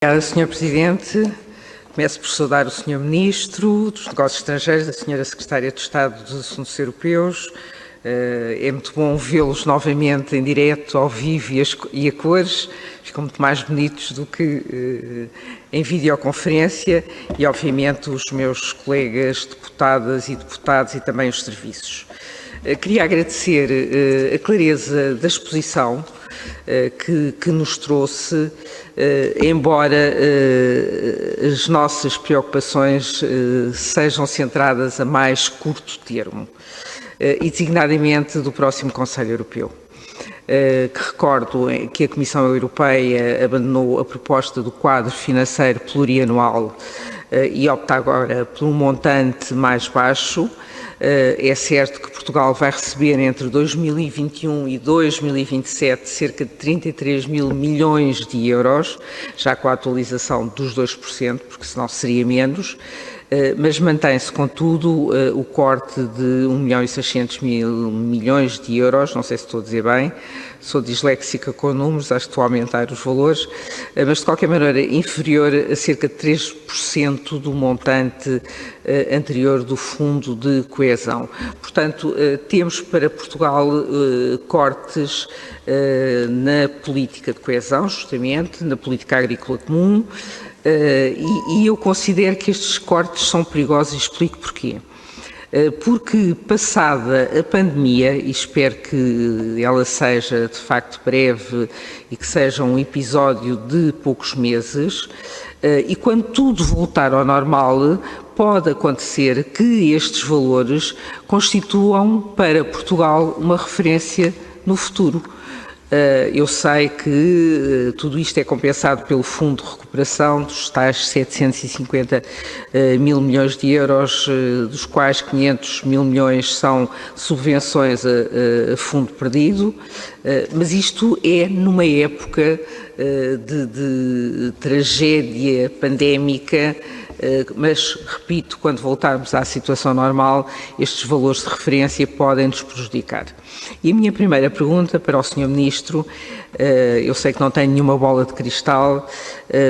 Obrigada, Sr. Presidente. Começo por saudar o Sr. Ministro dos Negócios Estrangeiros, a Sra. Secretária de Estado dos Assuntos Europeus. É muito bom vê-los novamente em direto, ao vivo e a cores. Ficam muito mais bonitos do que em videoconferência e, obviamente, os meus colegas deputadas e deputados e também os serviços. Queria agradecer a clareza da exposição que nos trouxe, embora as nossas preocupações sejam centradas a mais curto termo, e designadamente do próximo Conselho Europeu. Que recordo que a Comissão Europeia abandonou a proposta do quadro financeiro plurianual e opta agora por um montante mais baixo. É certo que Portugal vai receber entre 2021 e 2027 cerca de 33 mil milhões de euros, já com a atualização dos 2%, porque senão seria menos, mas mantém-se, contudo, o corte de 1.600.000 milhões de euros, não sei se estou a dizer bem, sou disléxica com números, acho que estou a aumentar os valores, mas de qualquer maneira inferior a cerca de 3% do montante anterior do Fundo de Coesão. Portanto, temos para Portugal cortes na política de coesão, justamente, na política agrícola comum, e eu considero que estes cortes são perigosos e explico porquê. Porque, passada a pandemia, e espero que ela seja de facto breve e que seja um episódio de poucos meses, e quando tudo voltar ao normal, pode acontecer que estes valores constituam para Portugal uma referência no futuro. Eu sei que tudo isto é compensado pelo Fundo de Recuperação, dos tais 750 mil milhões de euros, dos quais 500 mil milhões são subvenções a fundo perdido, mas isto é numa época de tragédia pandémica, mas, repito, quando voltarmos à situação normal, estes valores de referência podem nos prejudicar. E a minha primeira pergunta para o Sr. Ministro, eu sei que não tenho nenhuma bola de cristal,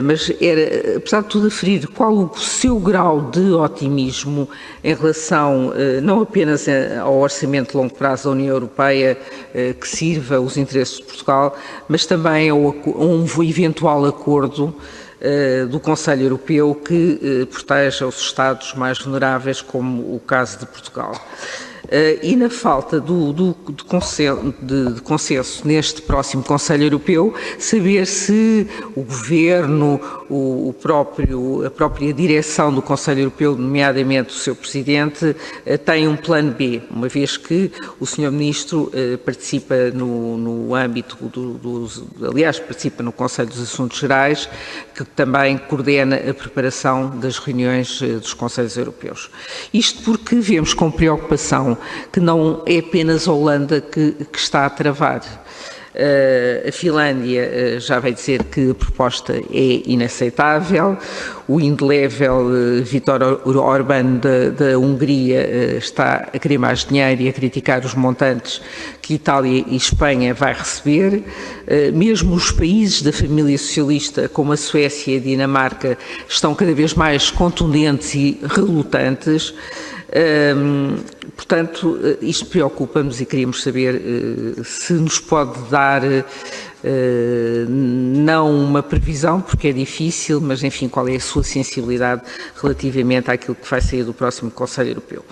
mas era, apesar de tudo, aferir qual o seu grau de otimismo em relação não apenas ao orçamento de longo prazo da União Europeia que sirva os interesses de Portugal, mas também a um eventual acordo do Conselho Europeu que proteja os Estados mais vulneráveis, como o caso de Portugal. E na falta de consenso neste próximo Conselho Europeu, saber se o Governo, a própria direção do Conselho Europeu, nomeadamente o seu Presidente, tem um plano B, uma vez que o Sr. Ministro participa no âmbito aliás, participa no Conselho dos Assuntos Gerais, que também coordena a preparação das reuniões dos Conselhos Europeus. Isto porque vemos com preocupação que não é apenas a Holanda que está a travar. A Finlândia já veio dizer que a proposta é inaceitável, o indelével Viktor Orbán da Hungria está a querer mais dinheiro e a criticar os montantes que Itália e Espanha vai receber, mesmo os países da família socialista, como a Suécia e a Dinamarca, estão cada vez mais contundentes e relutantes. Portanto, isto preocupa-nos e queríamos saber se nos pode dar, não uma previsão, porque é difícil, mas enfim, qual é a sua sensibilidade relativamente àquilo que vai sair do próximo Conselho Europeu.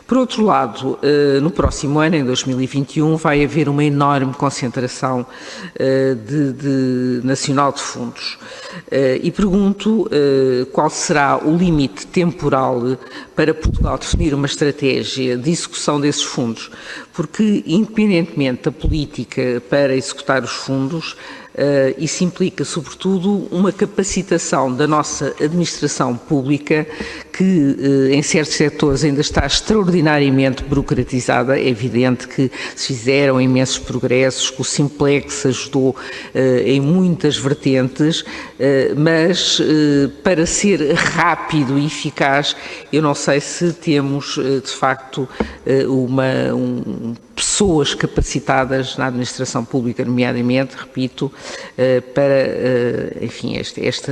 Por outro lado, no próximo ano, em 2021, vai haver uma enorme concentração nacional de fundos. E pergunto qual será o limite temporal para Portugal definir uma estratégia de execução desses fundos, porque, independentemente da política para executar os fundos, isso implica, sobretudo, uma capacitação da nossa administração pública que, em certos setores, ainda está extraordinariamente burocratizada. É evidente que se fizeram imensos progressos, que o Simplex ajudou em muitas vertentes, mas para ser rápido e eficaz, eu não sei se temos, de facto, pessoas capacitadas na administração pública, nomeadamente, repito, para, enfim, esta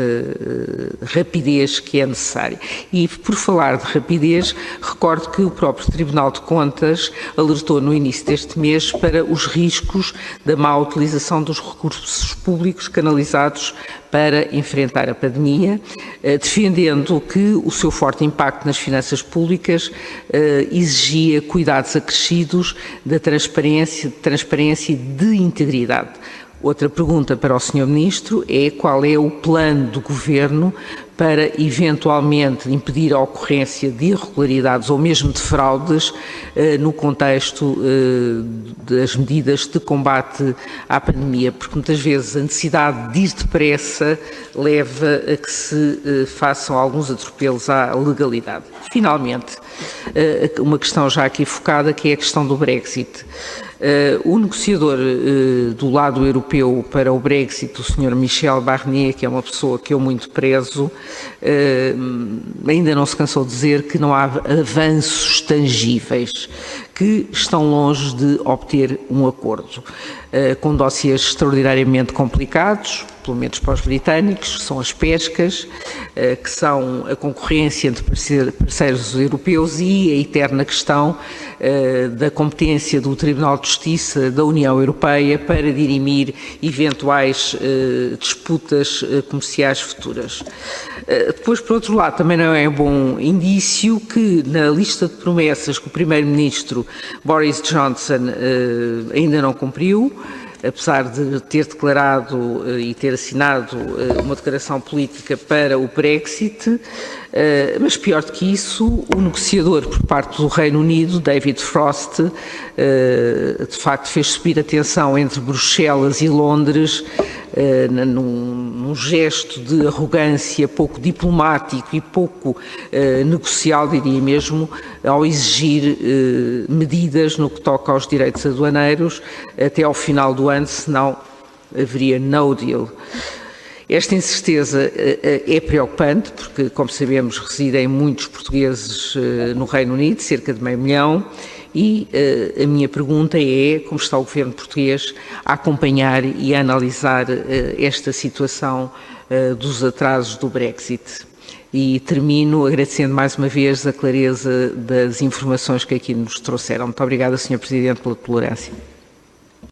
rapidez que é necessária. E, por falar de rapidez, recordo que o próprio Tribunal de Contas alertou no início deste mês para os riscos da má utilização dos recursos públicos canalizados para enfrentar a pandemia, defendendo que o seu forte impacto nas finanças públicas exigia cuidados acrescidos da transparência e de integridade. Outra pergunta para o Sr. Ministro é qual é o plano do Governo para, eventualmente, impedir a ocorrência de irregularidades ou mesmo de fraudes no contexto das medidas de combate à pandemia, porque muitas vezes a necessidade de ir depressa leva a que se façam alguns atropelos à legalidade. Finalmente, uma questão já aqui focada, que é a questão do Brexit. O negociador do lado europeu para o Brexit, o Sr. Michel Barnier, que é uma pessoa que eu muito prezo, ainda não se cansou de dizer que não há avanços tangíveis, que estão longe de obter um acordo. Com dossiês extraordinariamente complicados, pelo menos para os britânicos, são as pescas, que são a concorrência entre parceiros europeus e a eterna questão da competência do Tribunal de Justiça da União Europeia para dirimir eventuais disputas comerciais futuras. Depois, por outro lado, também não é um bom indício que na lista de promessas que o Primeiro-Ministro Boris Johnson ainda não cumpriu, apesar de ter declarado e ter assinado uma declaração política para o Brexit, mas pior do que isso, o negociador por parte do Reino Unido, David Frost, de facto fez subir a tensão entre Bruxelas e Londres, num gesto de arrogância pouco diplomático e pouco negocial, diria mesmo, ao exigir medidas no que toca aos direitos aduaneiros até ao final do ano, senão haveria no deal. Esta incerteza é preocupante porque, como sabemos, residem muitos portugueses no Reino Unido, cerca de 500 mil, e a minha pergunta é como está o Governo português a acompanhar e a analisar esta situação dos atrasos do Brexit. E termino agradecendo mais uma vez a clareza das informações que aqui nos trouxeram. Muito obrigada, Sr. Presidente, pela tolerância.